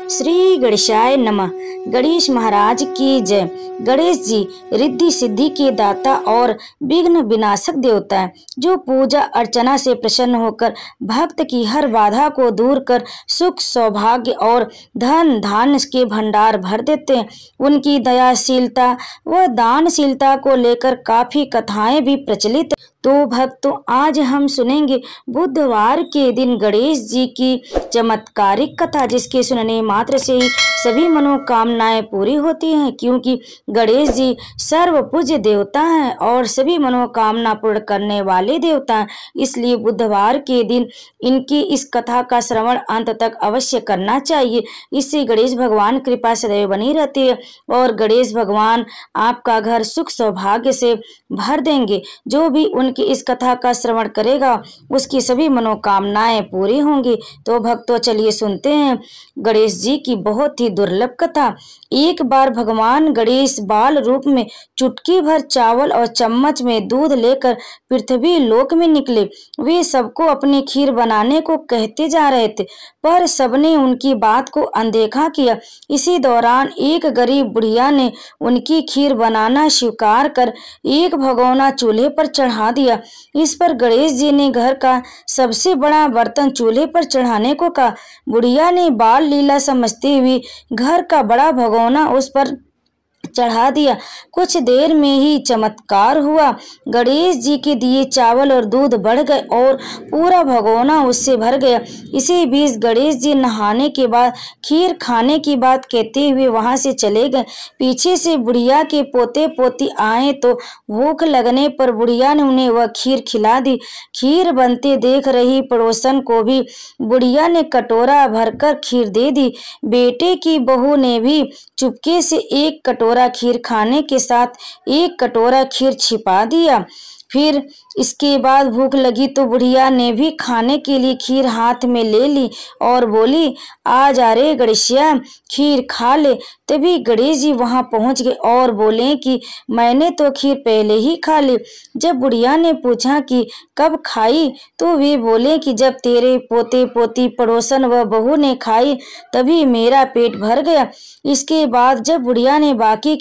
श्री गणेशाय नमः। गणेश महाराज की जय। गणेश जी रिद्धि सिद्धि के दाता और विघ्न विनाशक देवता है, जो पूजा अर्चना से प्रसन्न होकर भक्त की हर बाधा को दूर कर सुख सौभाग्य और धन धान्य के भंडार भर देते हैं। उनकी दयाशीलता व दानशीलता को लेकर काफी कथाएं भी प्रचलित। तो भक्तों, आज हम सुनेंगे बुधवार के दिन गणेश जी की चमत्कारिक कथा, जिसके सुनने मात्र से ही सभी मनोकामनाएं पूरी होती हैं, क्योंकि गणेश जी सर्व पूज्य देवता हैं और सभी मनोकामना पूर्ण करने वाले देवता हैं। इसलिए बुधवार के दिन इनकी इस कथा का श्रवण अंत तक अवश्य करना चाहिए। इससे गणेश भगवान कृपा सदैव बनी रहती है और गणेश भगवान आपका घर सुख सौभाग्य से भर देंगे। जो भी उनकी इस कथा का श्रवण करेगा उसकी सभी मनोकामनाएं पूरी होंगी। तो भक्तों, चलिए सुनते हैं गणेश जी की बहुत ही दुर्लभ कथा। एक बार भगवान गणेश बाल रूप में चुटकी भर चावल और चम्मच में दूध लेकर पृथ्वी लोक में निकले। वे सबको अपनी खीर बनाने को कहते जा रहे थे, पर सबने उनकी बात को अनदेखा किया। इसी दौरान एक गरीब बुढ़िया ने उनकी खीर बनाना स्वीकार कर एक भगोना चूल्हे पर चढ़ा दिया। इस पर गणेश जी ने घर का सबसे बड़ा बर्तन चूल्हे पर चढ़ाने को कहा। बुढ़िया ने बाल लीला समझते हुए घर का बड़ा भगोना उस पर चढ़ा दिया। कुछ देर में ही चमत्कार हुआ। गणेश जी के दिए चावल और दूध बढ़ गए और पूरा भगोना उससे भर गया। इसी बीच गणेश जी नहाने के बाद खीर खाने की बात कहते हुए वहां से चले गए। पीछे से बुढ़िया के पोते पोती आए तो भूख लगने पर बुढ़िया ने उन्हें वह खीर खिला दी। खीर बनते देख रही पड़ोसन को भी बुढ़िया ने कटोरा भरकर खीर दे दी। बेटे की बहू ने भी चुपके से एक कटोरा खीर खाने के साथ एक कटोरा खीर छिपा दिया। फिर इसके बाद भूख लगी तो बुढ़िया ने भी खाने के लिए खीर हाथ में ले ली और बोली, आ जा रे गणेशिया, खीर खा ले। तभी गणेश जी वहां पहुंच गए और बोले कि मैंने तो खीर पहले ही खा ली। जब बुढ़िया ने पूछा कि कब खाई, तो वे बोले कि जब तेरे पोते पोती पड़ोसन व बहू ने खाई तभी मेरा पेट भर गया। इसके बाद जब बुढ़िया ने बाकी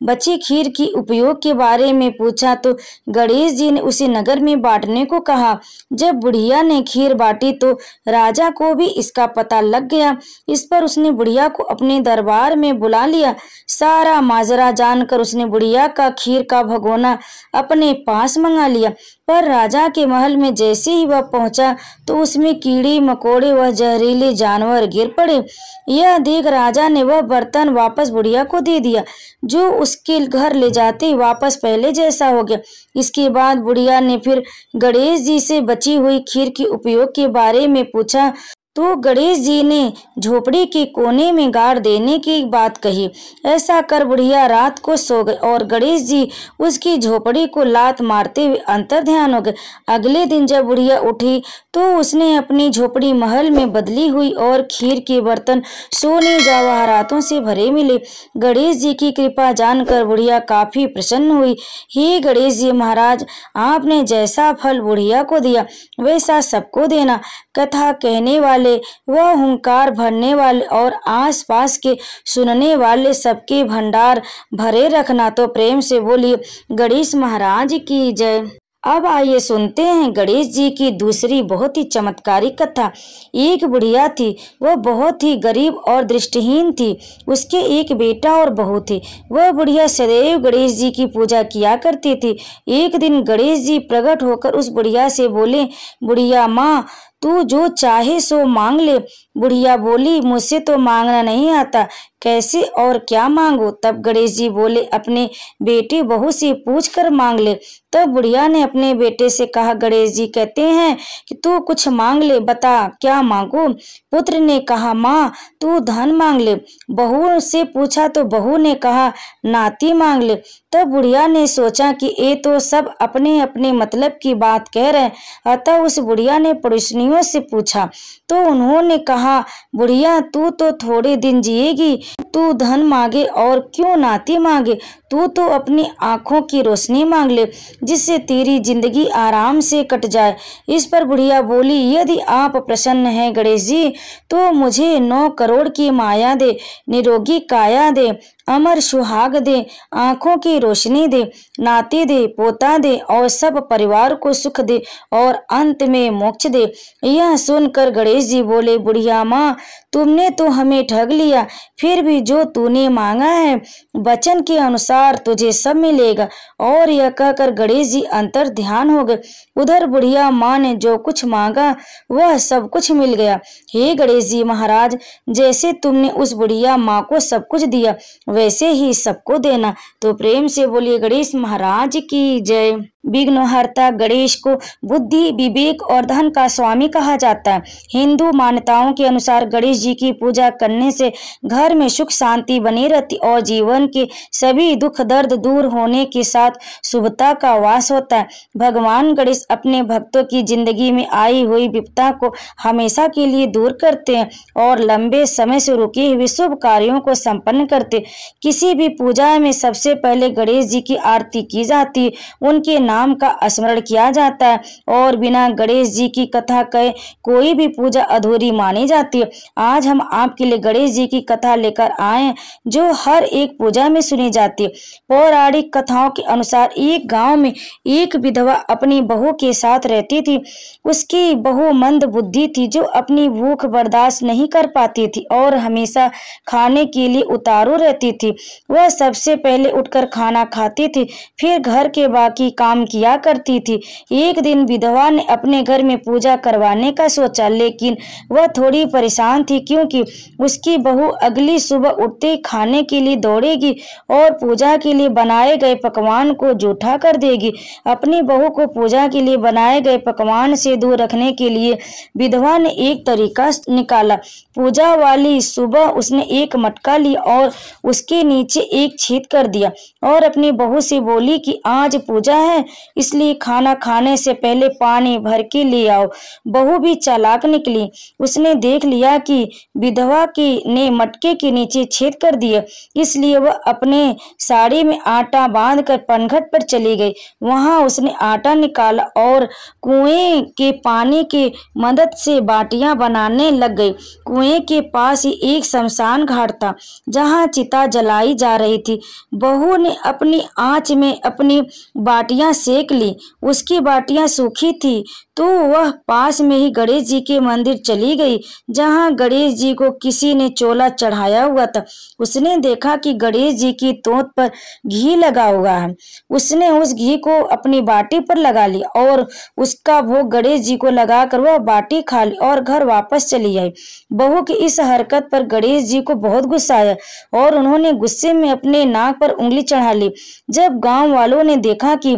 बची खीर की उपयोग के बारे में पूछा तो गणेश जी ने उसे नगर में बांटने को कहा। जब बुढ़िया ने खीर बांटी तो राजा को भी इसका पता लग गया। इस पर उसने बुढ़िया को अपने दरबार में बुला लिया। सारा माजरा जानकर उसने बुढ़िया का खीर का भगोना अपने पास मंगा लिया। पर राजा के महल में जैसे ही वह पहुंचा तो उसमें कीड़े मकोड़े व जहरीले जानवर गिर पड़े। यह देख राजा ने वह बर्तन वापस बुढ़िया को दे दिया, जो उसके घर ले जाते वापस पहले जैसा हो गया। इसके बाद बुढ़िया ने फिर गणेश जी से बची हुई खीर के उपयोग के बारे में पूछा तो गणेश जी ने झोपड़ी के कोने में गाड़ देने की बात कही। ऐसा कर बुढ़िया रात को सो गई और गणेश जी उसकी झोपड़ी को लात मारते हुए अंतर्ध्यान हो गए। अगले दिन जब बुढ़िया उठी तो उसने अपनी झोपड़ी महल में बदली हुई और खीर के बर्तन सोने जवाहरातों से भरे मिले। गणेश जी की कृपा जानकर बुढ़िया काफी प्रसन्न हुई। हे गणेश जी महाराज, आपने जैसा फल बुढ़िया को दिया वैसा सबको देना। कथा कहने वाले व हुंकार भरने वाले और आसपास के सुनने वाले सबके भंडार भरे रखना। तो प्रेम से बोलिए गणेश महाराज की जय। अब आइए सुनते हैं गणेश जी की दूसरी बहुत ही चमत्कारिक कथा। एक बुढ़िया थी, वह बहुत ही गरीब और दृष्टिहीन थी। उसके एक बेटा और बहू थी। वह बुढ़िया सदैव गणेश जी की पूजा किया करती थी। एक दिन गणेश जी प्रकट होकर उस बुढ़िया से बोले, बुढ़िया माँ, तू जो चाहे सो मांग ले। बुढ़िया बोली, मुझसे तो मांगना नहीं आता, कैसे और क्या मांगो? तब गणेश जी बोले, अपने बेटे बहू से पूछ कर मांग ले। तब बुढ़िया ने अपने बेटे से कहा, गणेश जी कहते हैं कि तू कुछ मांग ले, बता क्या मांगो? पुत्र ने कहा, माँ तू धन मांग ले। बहू से पूछा तो बहू ने कहा, नाती मांग ले। तब बुढ़िया ने सोचा कि ये तो सब अपने अपने मतलब की बात कह रहे हैं। अतः उस बुढ़िया ने पड़ोसनियों रानियों से पूछा तो उन्होंने कहा, बुढ़िया तू तो थोड़े दिन जिएगी, तू धन मांगे और क्यों नाती मांगे, तू तो अपनी आंखों की रोशनी मांग ले जिससे तेरी जिंदगी आराम से कट जाए। इस पर बुढ़िया बोली, यदि आप प्रसन्न हैं गणेश जी तो मुझे 9 करोड़ की माया दे, निरोगी काया दे, अमर सुहाग दे, आंखों की रोशनी दे, नाती दे, पोता दे और सब परिवार को सुख दे और अंत में मोक्ष दे। यह सुनकर गणेश जी बोले, बुढ़िया माँ तुमने तो हमें ठग लिया, फिर भी जो तूने मांगा है वचन के अनुसार तुझे सब मिलेगा। और यह कहकर गणेश जी अंतर ध्यान हो गए। उधर बुढ़िया माँ ने जो कुछ मांगा वह सब कुछ मिल गया। हे गणेश जी महाराज, जैसे तुमने उस बुढ़िया माँ को सब कुछ दिया वैसे ही सबको देना। तो प्रेम से बोलिए गणेश महाराज की जय। विघ्नहर्ता गणेश को बुद्धि, विवेक और धन का स्वामी कहा जाता है। हिंदू मान्यताओं के अनुसार गणेश जी की पूजा करने से घर में सुख शांति बनी रहती और जीवन के सभी दुख दर्द दूर होने के साथ शुभता का वास होता है। भगवान गणेश अपने भक्तों की जिंदगी में आई हुई विपदा को हमेशा के लिए दूर करते हैं और लंबे समय से रुके हुए शुभ कार्यों को संपन्न करते। किसी भी पूजा में सबसे पहले गणेश जी की आरती की जाती है, उनके नाम का स्मरण किया जाता है और बिना गणेश जी की कथा कहे कोई भी पूजा अधूरी मानी जाती है। आज हम आपके लिए गणेश जी की कथा लेकर आए हैं जो हर एक पूजा में सुनी जाती है। पौराणिक कथाओं के अनुसार एक गांव में एक विधवा अपनी बहू के साथ रहती थी। उसकी बहू मंद बुद्धि थी जो अपनी भूख बर्दाश्त नहीं कर पाती थी और हमेशा खाने के लिए उतारू रहती थी। वह सबसे पहले उठकर खाना खाती थी, फिर घर के बाकी काम किया करती थी। एक दिन विधवा ने अपने घर में पूजा करवाने का सोचा, लेकिन वह थोड़ी परेशान थी क्योंकि उसकी बहू अगली सुबह उठते खाने के लिए दौड़ेगी और पूजा के लिए बनाए गए पकवान को जूठा कर देगी। अपनी बहू को पूजा के लिए बनाए गए पकवान से दूर रखने के लिए विधवा ने एक तरीका निकाला। पूजा वाली सुबह उसने एक मटका लिया और उसके नीचे एक छेद कर दिया और अपनी बहू से बोली कि आज पूजा है, इसलिए खाना खाने से पहले पानी भर के ले आओ। बहू भी चालाक निकली। उसने देख लिया कि विधवा ने मटके के नीचे छेद कर दिया, इसलिए वह अपने साड़ी में आटा बांधकर पनघट पर चली गई। वहां उसने आटा निकाला और कुएं के पानी की मदद से बाटियां बनाने लग गई। कुएं के पास ही एक शमशान घाट था जहां चिता जलाई जा रही थी। बहू ने अपनी आंच में अपनी बाटियां सेक ली। उसकी बाटियां सूखी थी तो वह पास में ही गणेश जी के मंदिर चली गई जहां गणेश जी को किसी ने चोला चढ़ाया हुआ था। उसने देखा कि गणेश जी की तोंत पर घी लगा हुआ है। उसने उस घी को अपनी बाटी पर लगा लिया और उसका भोग गणेश जी को लगाकर वह बाटी खा ली और घर वापस चली आई। बहू की इस हरकत पर गणेश जी को बहुत गुस्सा आया और उन्होंने गुस्से में अपने नाक पर उंगली चढ़ा ली। जब गांव वालों ने देखा कि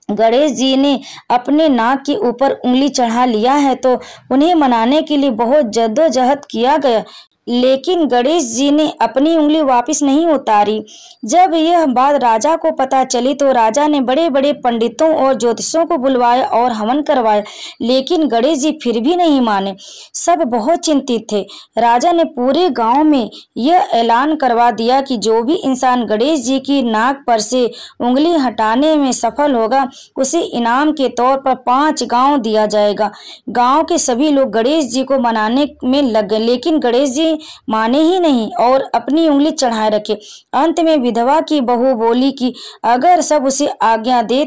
गणेश जी ने अपने नाक के ऊपर उंगली चढ़ा लिया है तो उन्हें मनाने के लिए बहुत जद्दोजहद किया गया, लेकिन गणेश जी ने अपनी उंगली वापस नहीं उतारी। जब यह बात राजा को पता चली तो राजा ने बड़े बड़े पंडितों और ज्योतिषों को बुलवाया और हवन करवाया, लेकिन गणेश जी फिर भी नहीं माने। सब बहुत चिंतित थे। राजा ने पूरे गांव में यह ऐलान करवा दिया कि जो भी इंसान गणेश जी की नाक पर से उंगली हटाने में सफल होगा उसे इनाम के तौर पर 5 गांव दिया जाएगा। गांव के सभी लोग गणेश जी को मनाने में लग गए, लेकिन गणेश जी माने ही नहीं और अपनी उंगली चढ़ाए रखे। अंत में विधवा की बहू बोली कि अगर सब उसे आज्ञा दे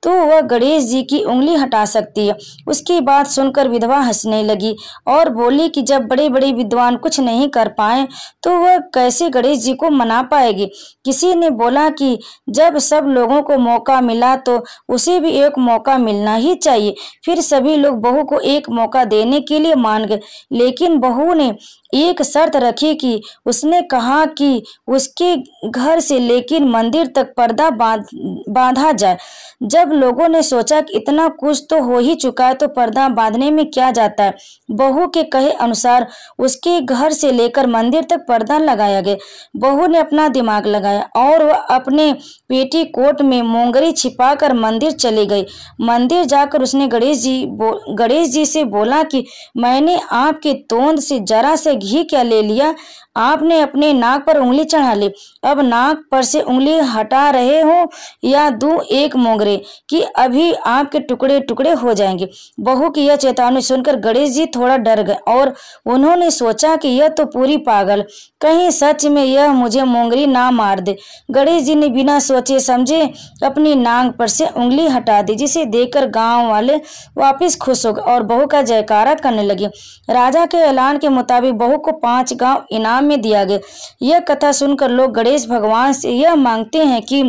तो वह गणेश जी की उंगली हटा सकती है। उसकी बात सुनकर विधवा हंसने लगी और बोली कि जब बड़े बड़े विद्वान कुछ नहीं कर पाए तो वह कैसे गणेश जी को मना पाएगी। किसी ने बोला कि जब सब लोगों को मौका मिला तो उसे भी एक मौका मिलना ही चाहिए। फिर सभी लोग बहू को एक मौका देने के लिए मान गए, लेकिन बहू ने एक शर्त रखी कि उसने कहा कि उसके घर से लेकिन मंदिर तक पर्दा बांधा जाए। जब लोगों ने सोचा कि इतना कुछ तो हो ही चुका है तो पर्दा बांधने में क्या जाता है, बहू के कहे अनुसार उसके घर से लेकर मंदिर तक पर्दा लगाया गया। बहू ने अपना दिमाग लगाया और वह अपने पेटीकोट में मोंगरी छिपाकर मंदिर चली गई। मंदिर जाकर उसने गणेश जी से बोला कि मैंने आपके तोंद से जरा से घी क्या ले लिया, आपने अपने नाक पर उंगली चढ़ा ली। अब नाक पर से उंगली हटा रहे हो या दूं एक मोंगरे कि अभी आपके टुकड़े टुकड़े हो जाएंगे। बहू की यह चेतावनी सुनकर गणेश जी थोड़ा डर गए और उन्होंने सोचा कि यह तो पूरी पागल, कहीं सच में यह मुझे मोंगरी ना मार दे। गणेश जी ने बिना सोचे समझे अपनी नाक पर से उंगली हटा दी, जिसे देखकर गांव वाले वापिस खुश हो गए और बहू का जयकारा करने लगे। राजा के ऐलान के मुताबिक बहू को 5 गांव इनाम में दिया गया। यह कथा सुनकर लोग गणेश भगवान से यह मांगते हैं कि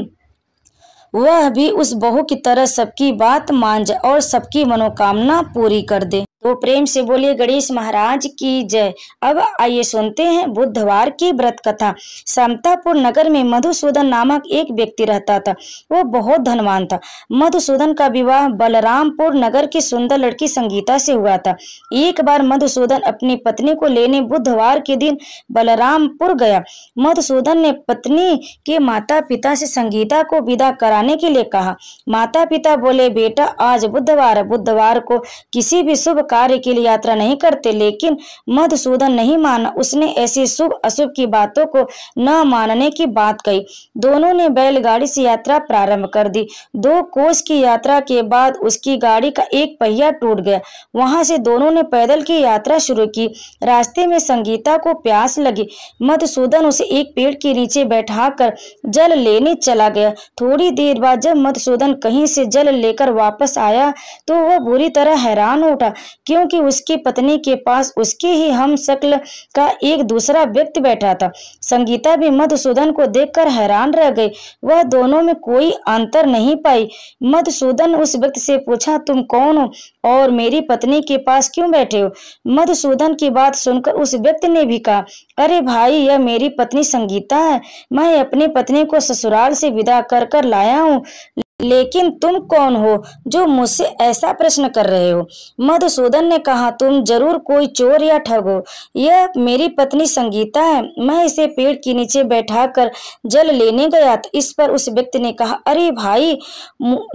वह भी उस बहू की तरह सबकी बात मान जाए और सबकी मनोकामना पूरी कर दे। तो प्रेम से बोलिए गणेश महाराज की जय। अब आइए सुनते हैं बुधवार की व्रत कथा। समतापुर नगर में मधुसूदन नामक एक व्यक्ति रहता था। वो बहुत धनवान था। मधुसूदन का विवाह बलरामपुर नगर की सुंदर लड़की संगीता से हुआ था। एक बार मधुसूदन अपनी पत्नी को लेने बुधवार के दिन बलरामपुर गया। मधुसूदन ने पत्नी के माता पिता से संगीता को विदा कराने के लिए कहा। माता पिता बोले, बेटा आज बुधवार को किसी भी शुभ कार्य के लिए यात्रा नहीं करते, लेकिन मधुसूदन नहीं माना। उसने ऐसी शुभ अशुभ की बातों को न मानने की बात कही। दोनों ने बैलगाड़ी से यात्रा प्रारंभ कर दी। 2 कोस की यात्रा के बाद उसकी गाड़ी का एक पहिया टूट गया। वहां से दोनों ने पैदल की यात्रा शुरू की। रास्ते में संगीता को प्यास लगी। मधुसूदन उसे एक पेड़ के नीचे बैठाकर जल लेने चला गया। थोड़ी देर बाद जब मधुसूदन कहीं से जल लेकर वापस आया तो वह बुरी तरह हैरान उठा, क्योंकि उसकी पत्नी के पास उसके ही हम शक्ल का एक दूसरा व्यक्ति बैठा था। संगीता भी मधुसूदन को देखकर हैरान रह गई। वह दोनों में कोई अंतर नहीं पाई। मधुसूदन उस व्यक्ति से पूछा, तुम कौन हो और मेरी पत्नी के पास क्यों बैठे हो? मधुसूदन की बात सुनकर उस व्यक्ति ने भी कहा, अरे भाई, यह मेरी पत्नी संगीता है। मैं अपनी पत्नी को ससुराल से विदा कर लाया हूँ, लेकिन तुम कौन हो जो मुझसे ऐसा प्रश्न कर रहे हो? मधुसूदन ने कहा, तुम जरूर कोई चोर या ठग हो। यह मेरी पत्नी संगीता है। मैं इसे पेड़ के नीचे बैठाकर जल लेने गया था। इस पर उस व्यक्ति ने कहा, अरे भाई,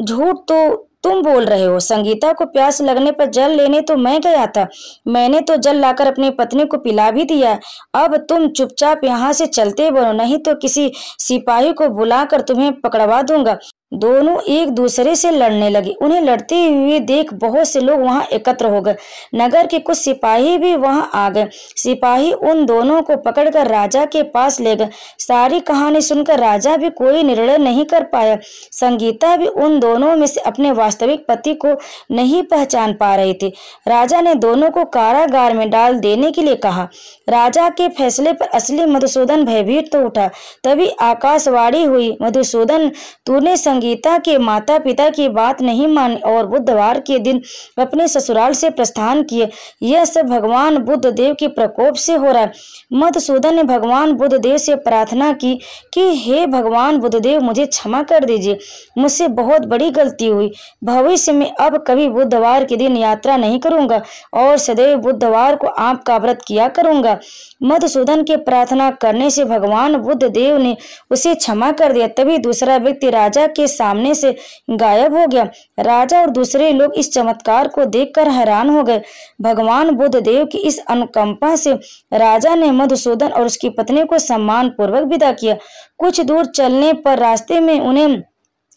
झूठ तो तुम बोल रहे हो। संगीता को प्यास लगने पर जल लेने तो मैं गया था। मैंने तो जल लाकर अपनी पत्नी को पिला भी दिया। अब तुम चुपचाप यहाँ से चलते बनो, नहीं तो किसी सिपाही को बुलाकर तुम्हें पकड़वा दूंगा। दोनों एक दूसरे से लड़ने लगे। उन्हें लड़ते हुए देख बहुत से लोग वहां एकत्र हो गए। नगर के कुछ सिपाही भी वहां आ गए। सिपाही उन दोनों को पकड़कर राजा के पास ले गए। सारी कहानी सुनकर राजा भी कोई निर्णय नहीं कर पाया। संगीता भी उन दोनों में से अपने वास्तविक पति को नहीं पहचान पा रही थी। राजा ने दोनों को कारागार में डाल देने के लिए कहा। राजा के फैसले पर असली मधुसूदन भयभीत तो उठा। तभी आकाशवाणी हुई, मधुसूदन, तूने संगीता के माता पिता की बात नहीं मानी और बुधवार के दिन अपने ससुराल से प्रस्थान किए। यह सब भगवान बुद्ध देव के प्रकोप से हो रहा है। मधुसूदन ने भगवान बुद्ध देव से प्रार्थना की कि हे भगवान बुद्ध देव, मुझे क्षमा कर दीजिए, मुझसे बहुत बड़ी गलती हुई। भविष्य में अब कभी बुधवार के दिन यात्रा नहीं करूंगा और सदैव बुधवार को आपका व्रत किया करूंगा। मधुसूदन के प्रार्थना करने से भगवान बुद्ध देव ने उसे क्षमा कर दिया। तभी दूसरा व्यक्ति राजा के सामने से गायब हो गया। राजा और दूसरे लोग इस चमत्कार को देखकर हैरान हो गए। भगवान बुद्ध देव की इस अनुकंपा से राजा ने मधुसूदन और उसकी पत्नी को सम्मान पूर्वक विदा किया। कुछ दूर चलने पर रास्ते में उन्हें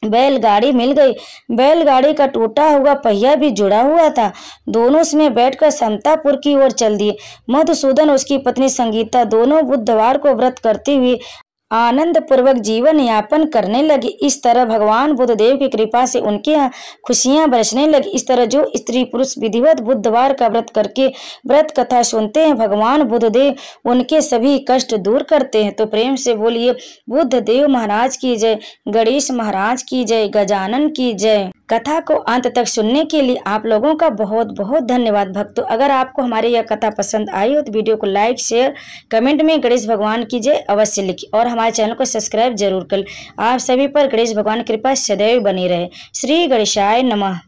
बैलगाड़ी मिल गई। बैलगाड़ी का टूटा हुआ पहिया भी जुड़ा हुआ था। दोनों उसमें बैठकर समतापुर की ओर चल दिए। मधुसूदन और उसकी पत्नी संगीता दोनों बुधवार को व्रत करते हुए आनंद पूर्वक जीवन यापन करने लगे। इस तरह भगवान बुद्ध देव की कृपा से उनके यहाँ खुशियां बरसने लगी। इस तरह जो स्त्री पुरुष विधिवत बुधवार का व्रत करके व्रत कथा सुनते हैं, भगवान बुद्ध देव उनके सभी कष्ट दूर करते हैं। तो प्रेम से बोलिए बुद्ध देव महाराज की जय, गणेश महाराज की जय, गजानन की जय। कथा को अंत तक सुनने के लिए आप लोगों का बहुत बहुत धन्यवाद भक्तों। अगर आपको हमारी यह कथा पसंद आई हो तो वीडियो को लाइक शेयर कमेंट में गणेश भगवान की जय अवश्य लिखिए और हमारे चैनल को सब्सक्राइब जरूर करें। आप सभी पर गणेश भगवान की कृपा सदैव बनी रहे। श्री गणेशाय नमः।